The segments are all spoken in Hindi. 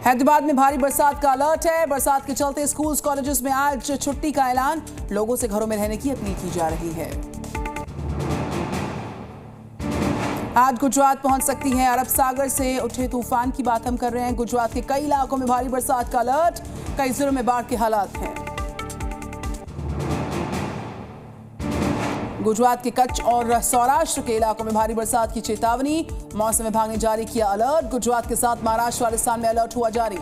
हैदराबाद में भारी बरसात का अलर्ट है। बरसात के चलते स्कूल्स कॉलेजेस में आज छुट्टी का ऐलान। लोगों से घरों में रहने की अपील की जा रही है। आज गुजरात पहुंच सकती है अरब सागर से उठे तूफान की बात हम कर रहे हैं। गुजरात के कई इलाकों में भारी बरसात का अलर्ट, कई जिलों में बाढ़ के हालात हैं। गुजरात के कच्छ और सौराष्ट्र के इलाकों में भारी बरसात की चेतावनी। मौसम विभाग ने जारी किया अलर्ट। गुजरात के साथ महाराष्ट्र राजस्थान में अलर्ट हुआ जारी।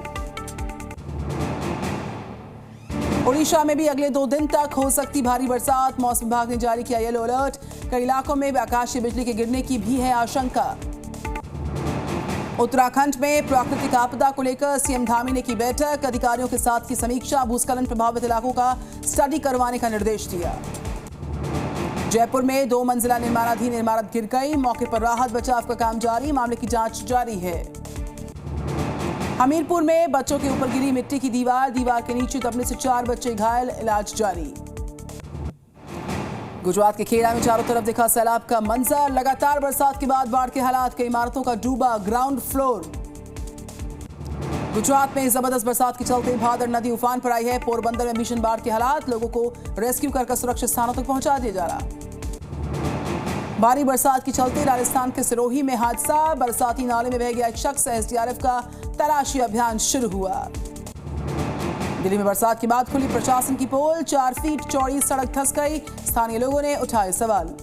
ओडिशा में भी अगले 2 दिन तक हो सकती भारी बरसात। मौसम विभाग ने जारी किया येलो अलर्ट। कई इलाकों में आकाशीय बिजली के गिरने की भी है आशंका। उत्तराखंड में प्राकृतिक आपदा को लेकर सीएम धामी ने की बैठक। अधिकारियों के साथ की समीक्षा। भूस्खलन प्रभावित इलाकों का स्टडी करवाने का निर्देश दिया। जयपुर में 2 मंजिला निर्माणाधीन इमारत गिर गई। मौके पर राहत बचाव का काम जारी। मामले की जांच जारी है। हमीरपुर में बच्चों के ऊपर गिरी मिट्टी की दीवार के नीचे दबने से 4 बच्चे घायल, इलाज जारी। गुजरात के खेड़ा में चारों तरफ दिखा सैलाब का मंजर। लगातार बरसात के बाद बाढ़ के हालात। कई इमारतों का डूबा ग्राउंड फ्लोर। गुजरात में जबरदस्त बरसात के चलते भादर नदी उफान पर आई है। पोरबंदर में भीषण बाढ़ के हालात। लोगों को रेस्क्यू कर सुरक्षित स्थानों तक पहुंचा दिया जा रहा। भारी बरसात के चलते राजस्थान के सिरोही में हादसा। बरसाती नाले में बह गया एक शख्स। एसडीआरएफ का तलाशी अभियान शुरू हुआ। दिल्ली में बरसात के बाद खुली प्रशासन की पोल। 4 फीट चौड़ी सड़क धंस गई। स्थानीय लोगों ने उठाए सवाल।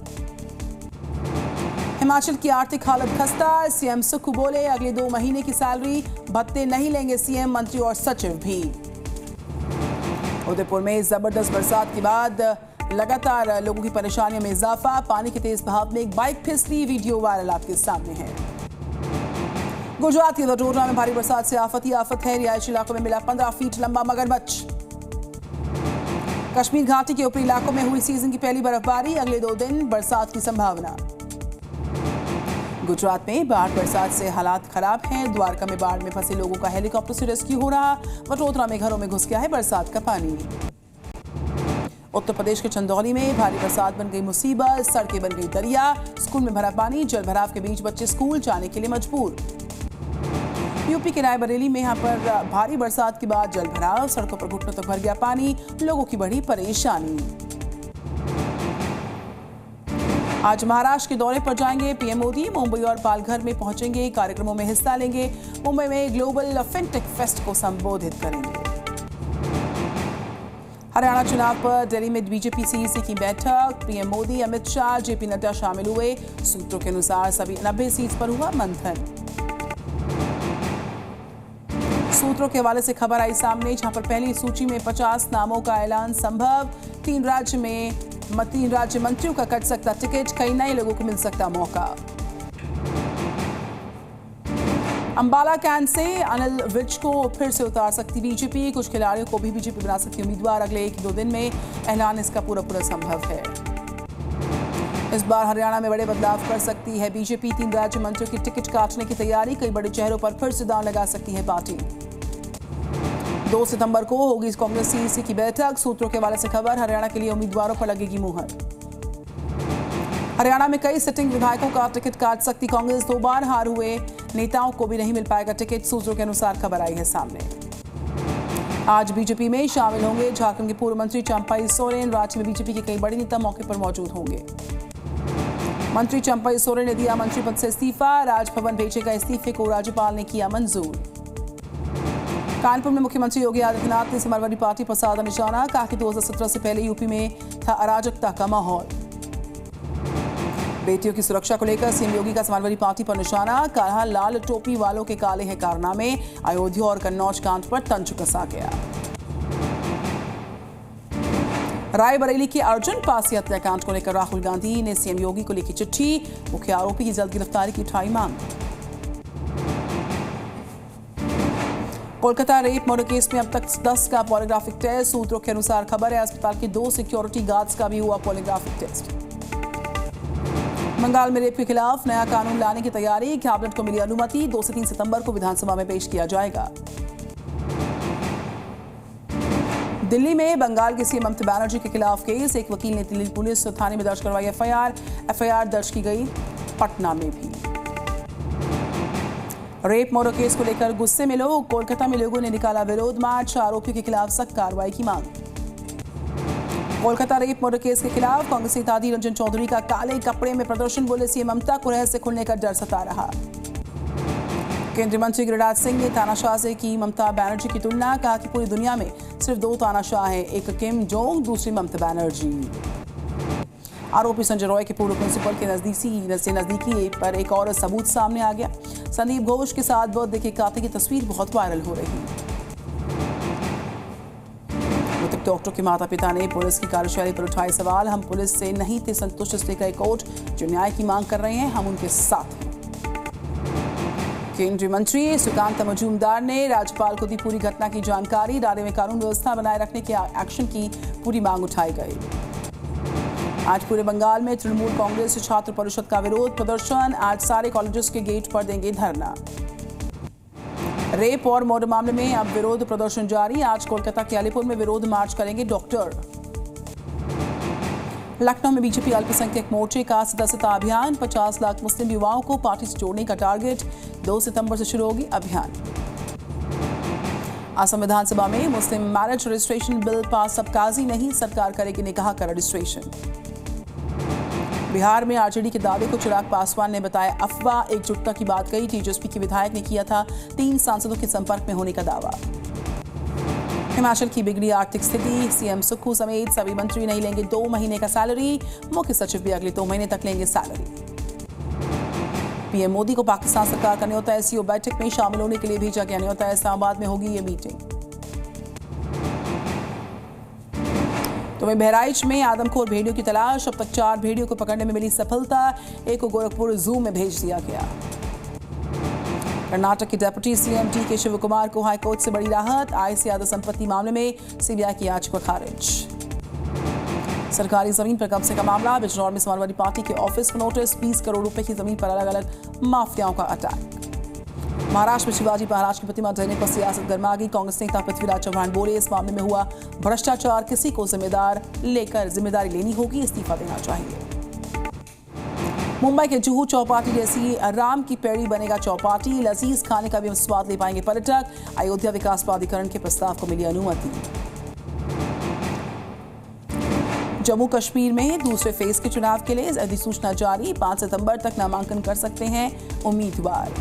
हिमाचल की आर्थिक हालत खस्ता। सीएम सुक्खू बोले अगले 2 महीने की सैलरी भत्ते नहीं लेंगे सीएम, मंत्री और सचिव भी। उदयपुर में जबरदस्त बरसात के बाद लगातार लोगों की परेशानियों में इजाफा। पानी के तेज बहाव में एक बाइक फिसली। वीडियो वायरल आपके सामने है। गुजरात के वडोदरा में भारी बरसात से आफत ही आफत है। रिहायशी इलाकों में मिला 15 फीट लंबा मगरमच्छ। कश्मीर घाटी के ऊपरी इलाकों में हुई सीजन की पहली बर्फबारी। अगले 2 दिन बरसात की संभावना। गुजरात में बाढ़ बरसात से हालात खराब हैं। द्वारका में बाढ़ में फंसे लोगों का हेलीकॉप्टर से रेस्क्यू हो रहा। वडोदरा में घरों में घुस गया है बरसात का पानी। उत्तर प्रदेश के चंदौली में भारी बरसात बन गई मुसीबत। सड़कें बन गई दरिया। स्कूल में भरा पानी। जल भराव के बीच बच्चे स्कूल जाने के लिए मजबूर। यूपी के रायबरेली में यहां पर भारी बरसात के बाद जल भराव। सड़कों पर घुटनों तक भर गया पानी। लोगों की बड़ी परेशानी। आज महाराष्ट्र के दौरे पर जाएंगे पीएम मोदी। मुंबई और पालघर में पहुंचेंगे। कार्यक्रमों में हिस्सा लेंगे। मुंबई में ग्लोबल फिनटेक फेस्ट को संबोधित करेंगे। हरियाणा चुनाव पर दिल्ली में बीजेपी सीईसी की बैठक। पीएम मोदी, अमित शाह, जेपी नड्डा शामिल हुए। सूत्रों के अनुसार सभी 90 सीट पर हुआ मंथन। सूत्रों के हवाले से खबर आई सामने, जहां पर पहली सूची में 50 नामों का ऐलान संभव। 3 राज्य मंत्रियों का कट सकता टिकट। कई नए लोगों को मिल सकता मौका। अंबाला कैंट से अनिल विज को फिर से उतार सकती बीजेपी। कुछ खिलाड़ियों को भी बीजेपी बना सकती उम्मीदवार। अगले 1-2 दिन में ऐलान इसका पूरा संभव है। इस बार हरियाणा में बड़े बदलाव कर सकती है बीजेपी। 3 राज्य मंत्रियों की टिकट काटने की तैयारी। कई बड़े चेहरों पर फिर से दांव लगा सकती है पार्टी। 2 सितंबर को होगी कांग्रेस सीईसी की बैठक। सूत्रों के हवाले से खबर, हरियाणा के लिए उम्मीदवारों पर लगेगी मुहर। हरियाणा में कई सिटिंग विधायकों का टिकट काट सकती कांग्रेस। 2 बार हार हुए नेताओं को भी नहीं मिल पाएगा टिकट। सूत्रों के अनुसार खबर आई है सामने। आज बीजेपी में शामिल होंगे झारखंड के पूर्व मंत्री चंपाई सोरेन। राज्य में बीजेपी के कई बड़े नेता मौके पर मौजूद होंगे। मंत्री चंपाई सोरेन ने दिया मंत्री पद से इस्तीफा। राजभवन भेजेगा इस्तीफे को राज्यपाल ने किया मंजूर। कानपुर में मुख्यमंत्री योगी आदित्यनाथ ने समाजवादी पार्टी पर साधा निशाना। कहा कि 2017 से पहले यूपी में था अराजकता का माहौल। बेटियों की सुरक्षा को लेकर सीएम योगी का समाजवादी पार्टी पर निशाना। कहा लाल टोपी वालों के काले हैं कारनामे। अयोध्या और कन्नौज कांड पर तंज कसा गया। रायबरेली के अर्जुन पासी हत्याकांड को लेकर राहुल गांधी ने सीएम योगी को लिखी चिट्ठी। मुख्य आरोपी की जल्द गिरफ्तारी की उठाई मांग। कोलकाता रेप मर्डर केस में अब तक 10 का पॉलीग्राफिक टेस्ट। सूत्रों के अनुसार खबर है अस्पताल के 2 सिक्योरिटी गार्ड्स का भी हुआ पॉलीग्राफिक टेस्ट। बंगाल में रेप के खिलाफ नया कानून लाने की तैयारी। कैबिनेट को मिली अनुमति। 2 से 3 सितंबर को विधानसभा में पेश किया जाएगा। दिल्ली में बंगाल के सीएम ममता बनर्जी के खिलाफ केस। एक वकील ने दिल्ली पुलिस थाने में दर्ज करवाई एफआईआर दर्ज की गई पटना में भी। रेप मर्डर केस को लेकर गुस्से में लोग, कोलकाता में लोगों ने निकाला विरोध मार्च, आरोपियों के खिलाफ सख्त कार्रवाई की मांग। कोलकाता रेप मर्डर केस के खिलाफ कांग्रेस नेता अधीर रंजन चौधरी का काले कपड़े में प्रदर्शन, बोले सीएम ममता को रहस्य खुलने का डर सता रहा। केंद्रीय मंत्री गिरिराज सिंह ने तानाशाह से की ममता बनर्जी की तुलना, कहा कि पूरी दुनिया में सिर्फ 2 तानाशाह हैं, एक किम जोंग, दूसरी ममता बनर्जी। आरोपी संजय रॉय के पूर्व प्रिंसिपल के नजदीकी पर एक और सबूत सामने आ गया। संदीप घोष के साथ बर्थडे केक काटने की तस्वीर बहुत वायरल हो रही। मृतक डॉक्टर के माता पिता ने पुलिस की कार्यशैली पर उठाए सवाल, हम पुलिस से नहीं थे संतुष्ट, इसलिए कई कोर्ट जो न्याय की मांग कर रहे हैं, हम उनके साथ हैं। केंद्रीय मंत्री सुकांत मजूमदार ने राज्यपाल को दी पूरी घटना की जानकारी, राज्य में कानून व्यवस्था बनाए रखने के एक्शन की पूरी मांग उठाई गई। आज पूरे बंगाल में तृणमूल कांग्रेस छात्र परिषद का विरोध प्रदर्शन, आज सारे कॉलेजेस के गेट पर देंगे धरना। रेप और मर्डर मामले में अब विरोध प्रदर्शन जारी, आज कोलकाता के अलीपुर में विरोध मार्च करेंगे डॉक्टर। लखनऊ में बीजेपी अल्पसंख्यक मोर्चे का सदस्यता अभियान, 50 लाख मुस्लिम युवाओं को पार्टी से जोड़ने का टारगेट, 2 सितंबर से शुरू होगी अभियान। असम विधानसभा में मुस्लिम मैरिज रजिस्ट्रेशन बिल पास, अब काजी नहीं सरकार करेगी निकाह का रजिस्ट्रेशन। बिहार में आरजेडी के दावे को चिराग पासवान ने बताया अफवाह, एकजुटता की बात कही, तेजस्वी के विधायक ने किया था 3 सांसदों के संपर्क में होने का दावा। हिमाचल की बिगड़ी आर्थिक स्थिति, सीएम सुक्खू समेत सभी मंत्री नहीं लेंगे 2 महीने का सैलरी, मुख्य सचिव भी अगले 2 महीने तक लेंगे सैलरी। पीएम मोदी को पाकिस्तान सरकार का न्योता, एससीओ बैठक में शामिल होने के लिए भेजा गया न्योता, इस्लामाबाद में होगी ये मीटिंग। तो वहीं बहराइच में आदमखोर भेड़ियों की तलाश, अब तक 4 भेड़ियों को पकड़ने में मिली सफलता, एक को गोरखपुर जू में भेज दिया गया। कर्नाटक के डिप्टी सीएम डी के शिव कुमार को हाईकोर्ट से बड़ी राहत, आय से ज्यादा संपत्ति मामले में सीबीआई की याचिका खारिज। सरकारी जमीन पर कब्जे का मामला, बिजनौर में समाजवादी पार्टी के ऑफिस को नोटिस, 20 करोड़ रुपए की जमीन पर अलग अलग माफियाओं का अटैक। महाराष्ट्र में शिवाजी महाराज की प्रतिमा ढहने पर सियासत गर्मा गई, कांग्रेस नेता पृथ्वीराज चव्हाण बोले इस मामले में हुआ भ्रष्टाचार, किसी को जिम्मेदारी लेनी होगी, इस्तीफा देना चाहिए। मुंबई के जुहू चौपाटी जैसी राम की पेड़ी बनेगा चौपाटी, लजीज खाने का भी स्वाद ले पाएंगे पर्यटक, अयोध्या विकास प्राधिकरण के प्रस्ताव को मिली अनुमति। जम्मू कश्मीर में दूसरे फेज के चुनाव के लिए अधिसूचना जारी, 5 सितंबर तक नामांकन कर सकते हैं उम्मीदवार।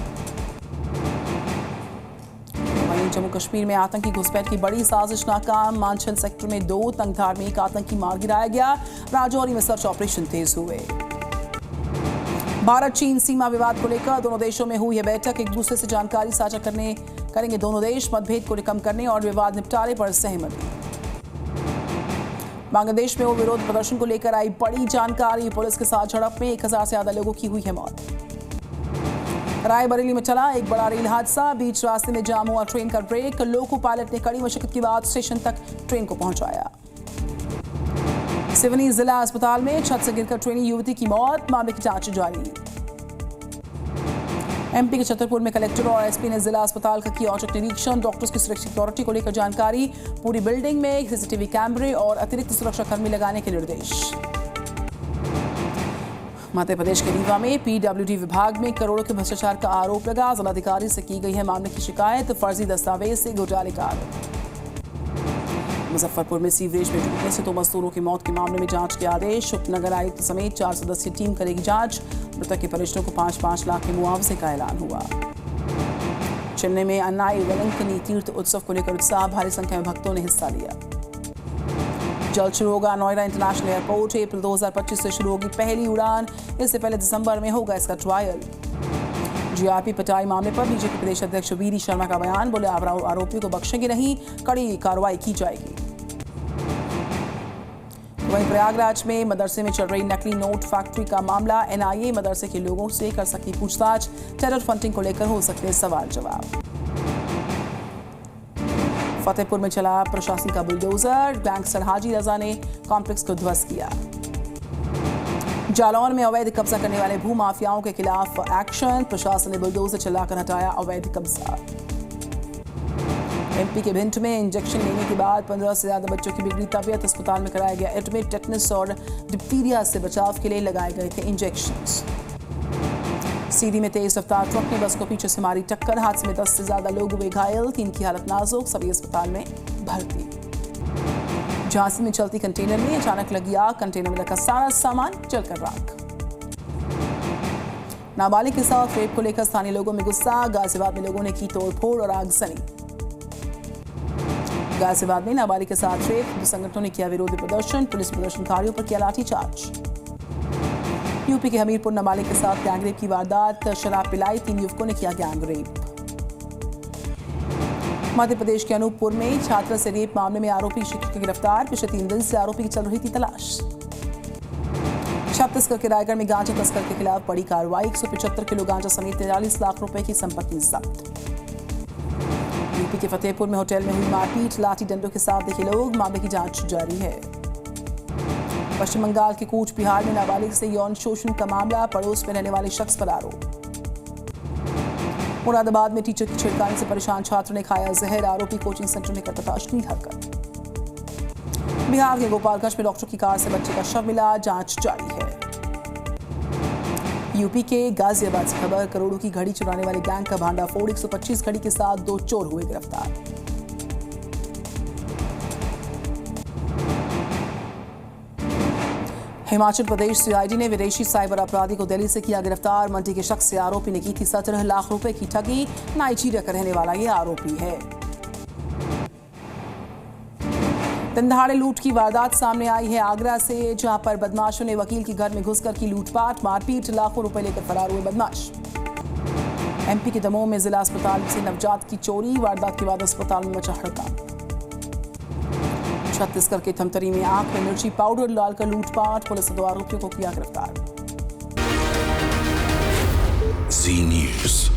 जम्मू कश्मीर में आतंकी घुसपैठ की बड़ी साजिश नाकाम, मानछल सेक्टर में 2 तंगधार में एक आतंकी मार गिराया गया, राजौरी में सर्च ऑपरेशन तेज हुए। भारत चीन सीमा विवाद को लेकर दोनों देशों में हुई है बैठक, एक दूसरे से जानकारी साझा करेंगे दोनों देश, मतभेद को कम करने और विवाद निपटारे पर सहमति। बांग्लादेश में वो विरोध प्रदर्शन को लेकर आई बड़ी जानकारी, पुलिस के साथ झड़प में 1000 से ज्यादा लोगों की हुई है मौत। रायबरेली में चला एक बड़ा रेल हादसा, बीच रास्ते में जाम हुआ ट्रेन का ब्रेक, लोको पायलट ने कड़ी मशक्कत के बाद स्टेशन तक ट्रेन को पहुंचाया। सिवनी जिला अस्पताल में छत से गिरकर ट्रेनी युवती की मौत, मामले की जांच जारी। एमपी के छतरपुर में कलेक्टर और एसपी ने जिला अस्पताल का किया औचक निरीक्षण, डॉक्टर्स की सुरक्षा सिक्योरिटी को लेकर जानकारी, पूरी बिल्डिंग में सीसीटीवी कैमरे और अतिरिक्त सुरक्षा कर्मी लगाने के निर्देश। मध्य प्रदेश के रीवा में पीडब्ल्यूडी विभाग में करोड़ों के भ्रष्टाचार का आरोप लगा, जिलाधिकारी से की गई है मामले की शिकायत, फर्जी दस्तावेज से घोटाले का आरोप। मुजफ्फरपुर में सीवरेज में डूबने से 2 मजदूरों की मौत के मामले में जांच के आदेश, उपनगर आयुक्त समेत 4 सदस्यीय टीम करेगी जांच, मृतक के परिजनों को 5-5 लाख के मुआवजे का ऐलान हुआ। चेन्नई में अन्नाई वेलंकनी तीर्थ उत्सव को लेकर उत्साह, भारी संख्या में भक्तों ने हिस्सा लिया। जल्द शुरू होगा नोएडा इंटरनेशनल एयरपोर्ट, अप्रैल 2025 से शुरू होगी पहली उड़ान, इससे पहले दिसंबर में होगा इसका ट्रायल। जीआरपी पिटाई मामले पर बीजेपी प्रदेश अध्यक्ष वीडी शर्मा का बयान, बोले आरोपियों को बख्शेंगे नहीं, कड़ी कार्रवाई की जाएगी। वहीं प्रयागराज में मदरसे में चल रही नकली नोट फैक्ट्री का मामला, एनआईए मदरसे के लोगों से कर सकती पूछताछ, टेरर फंडिंग को लेकर हो सकते सवाल जवाब। फतेहपुर में चला प्रशासन का बुलडोजर, गैंगस्टर हाजी रजा ने कॉम्प्लेक्स को ध्वस्त किया। जालौन में अवैध कब्जा करने वाले भूमाफियाओं के खिलाफ एक्शन, प्रशासन ने बुलडोजर चलाकर हटाया अवैध कब्जा। एमपी के भिंड में इंजेक्शन लेने के बाद 15 से ज्यादा बच्चों की बिगड़ी तबीयत, अस्पताल में कराया गया एडमिट, टेटनस और डिप्थीरिया से बचाव के लिए लगाए गए थे इंजेक्शंस। सीधी में तेज रफ्तार ट्रक ने बस को पीछे से मारी टक्कर। हादसे में 10 से ज्यादा लोग हुए घायल, 3 की हालत नाजुक, सभी अस्पताल में भर्ती। झांसी में चलती कंटेनर में अचानक लगी आग, कंटेनर में लगा सारा सामान जलकर राख। नाबालिग के साथ रेप को लेकर स्थानीय लोगों में गुस्सा, गाजियाबाद में लोगों ने की तोड़फोड़ और आगजनी। गाजियाबाद में नाबालिग के साथ रेप, दो संगठनों ने किया विरोधी प्रदर्शन, पुलिस प्रदर्शनकारियों पर किया लाठीचार्ज। यूपी के हमीरपुर नाबालिग के साथ गैंगरेप की वारदात, शराब पिलाई 3 युवकों ने किया गैंगरेप। मध्य प्रदेश के अनूपपुर में छात्रा से रेप मामले में आरोपी शिक्षक गिरफ्तार, पिछले 3 दिन से आरोपी की चल रही थी तलाश। छत्तीसगढ़ के रायगढ़ में गांजा तस्कर के खिलाफ बड़ी कार्रवाई, 175 किलो गांजा समेत 43 लाख रुपए की संपत्ति जब्त। यूपी के फतेहपुर में होटल में हुई मारपीट, लाठी डंडों के साथ दिखे लोग, मामले की जांच जारी है। पश्चिम बंगाल के कूच बिहार में नाबालिग से यौन शोषण का मामला, पड़ोस में रहने वाले शख्स पर आरोप। मुरादाबाद में टीचर की छिड़काने से परेशान छात्र ने खाया जहर, आरोपी कोचिंग सेंटर में करता था अश्लील हरकत। बिहार के गोपालगंज में डॉक्टर की कार से बच्चे का शव मिला, जांच जारी है। यूपी के गाजियाबाद से खबर, करोड़ों की घड़ी चुराने वाले गैंग का भांडाफोड़, 125 घड़ी के साथ 2 चोर हुए गिरफ्तार। हिमाचल प्रदेश सीआईडी ने विदेशी साइबर अपराधी को दिल्ली से किया गिरफ्तार। मंडी के शख्स से आरोपी ने की थी 17 लाख रुपए की ठगी, नाइजीरिया का रहने वाला ये आरोपी है। दिनदहाड़े लूट की वारदात सामने आई है आगरा से, जहां पर बदमाशों ने वकील के घर में घुसकर की लूटपाट, मारपीट, लाखों रुपए लेकर फरार हुए बदमाश। एमपी के दमोह में जिला अस्पताल से नवजात की चोरी, वारदात के बाद अस्पताल में मचा हड़कंप। छत्तीसगढ़ के थमतरी में आंख में मिर्ची पाउडर डालकर लूटपाट, पुलिस ने 2 आरोपियों को किया गिरफ्तार। जी न्यूज़।